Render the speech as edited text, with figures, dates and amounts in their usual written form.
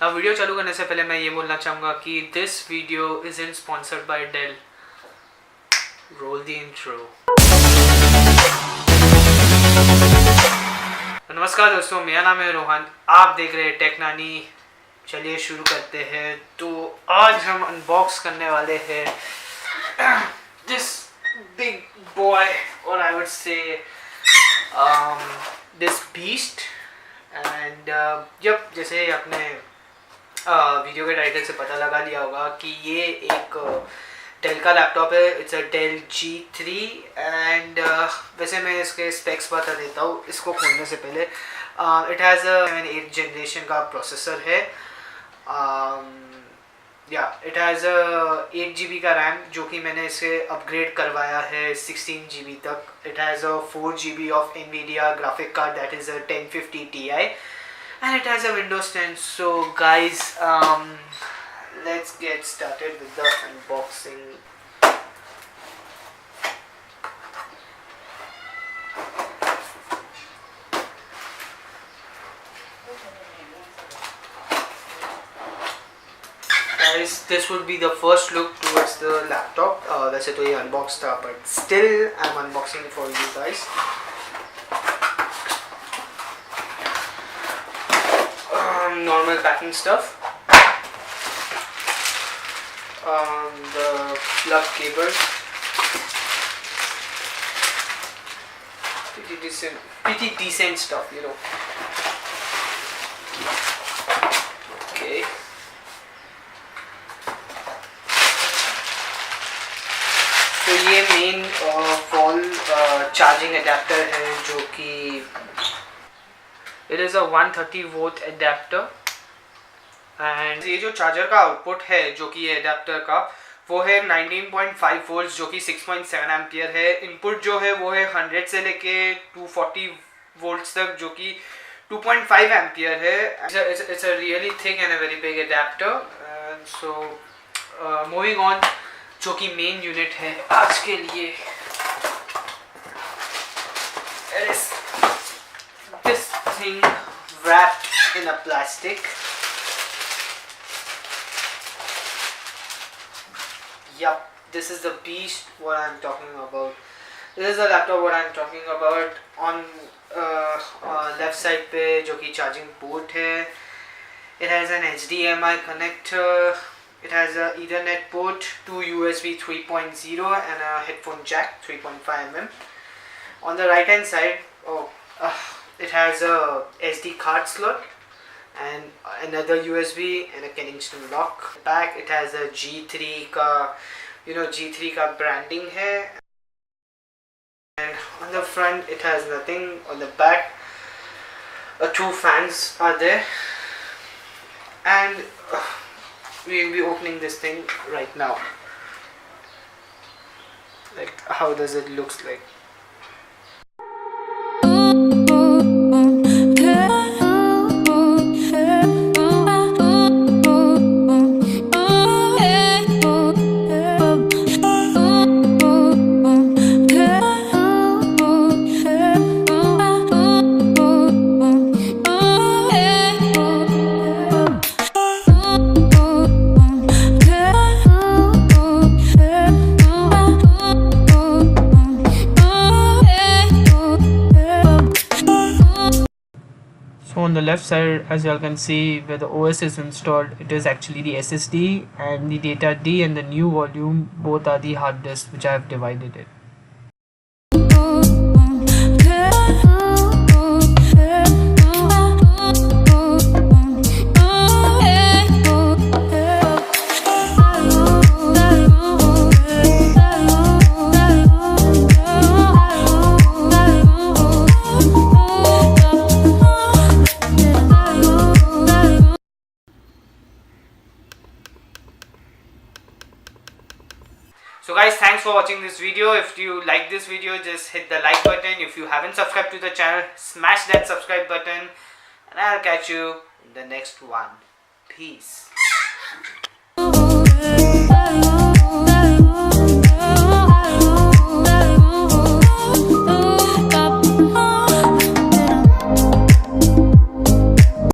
Video चालू करने से पहले मैं ये बोलना चाहूँगा कि this video is in sponsored by Dell. Roll the intro. नमस्कार दोस्तों, मेरा नाम है रोहन, आप देख रहे हैं टेकनानी। चलिए शुरू करते हैं। तो आज हम अनबॉक्स करने वाले हैं दिस बिग बॉय, और I would say this beast. And जब जैसे आपने वीडियो के टाइटल से पता लगा लिया होगा कि ये एक डेल का लैपटॉप है। It's a del G3 and वैसे मैं इसके स्पेक्स बता देता हूँ इसको खोलने से पहले। It has a 8th generation का प्रोसेसर है। इट हैज़ 8 GB का रैम, जो कि मैंने इसे अपग्रेड करवाया है 16 GB तक। It has a 4 GB of Nvidia graphic card, that is a 1050 Ti, and it has a Windows 10. So guys, let's get started with the unboxing. Guys, this would be the first look towards the laptop. वैसे तो ये unboxed था, but still I'm unboxing for you guys. Normal packing stuff. The plug cable. Pretty decent stuff, you know. Okay. तो ये main fall charging adapter है, जो कि it is a 130 volt adapter. And ये जो चार्जर का output है, जो कि ये अडेप्टर का, वो है 19.5 वोल्ट, जो कि 6.7 एम्पियर है। इनपुट जो है वो है 100 से लेके 240 वोल्ट्स तक, जो कि 2.5 एम्पियर है। It's a really thick and a very big adapter. So moving on, जो कि मेन यूनिट है आज के लिए, this thing wrapped in a plastic. Yup, this is the beast what I'm talking about. This is the laptop what I'm talking about. On left side पे जो कि charging port है, it has an HDMI connector. It has a Ethernet port, 2 USB 3.0 and a headphone jack 3.5 mm. On the right hand side, it has a SD card slot and another USB and a Kingston lock. Back it has a G3 का, G3 का branding है. And on the front it has nothing. On the back, 2 fans are there, and we will be opening this thing right now. Like, how does it looks like? So on the left side, as you all can see, where the OS is installed, it is actually the SSD, and the data D and the new volume both are the hard disk, which I have divided it. So guys, thanks for watching this video. If you like this video, just hit the like button. If you haven't subscribed to the channel, smash that subscribe button, and I'll catch you in the next one. Peace.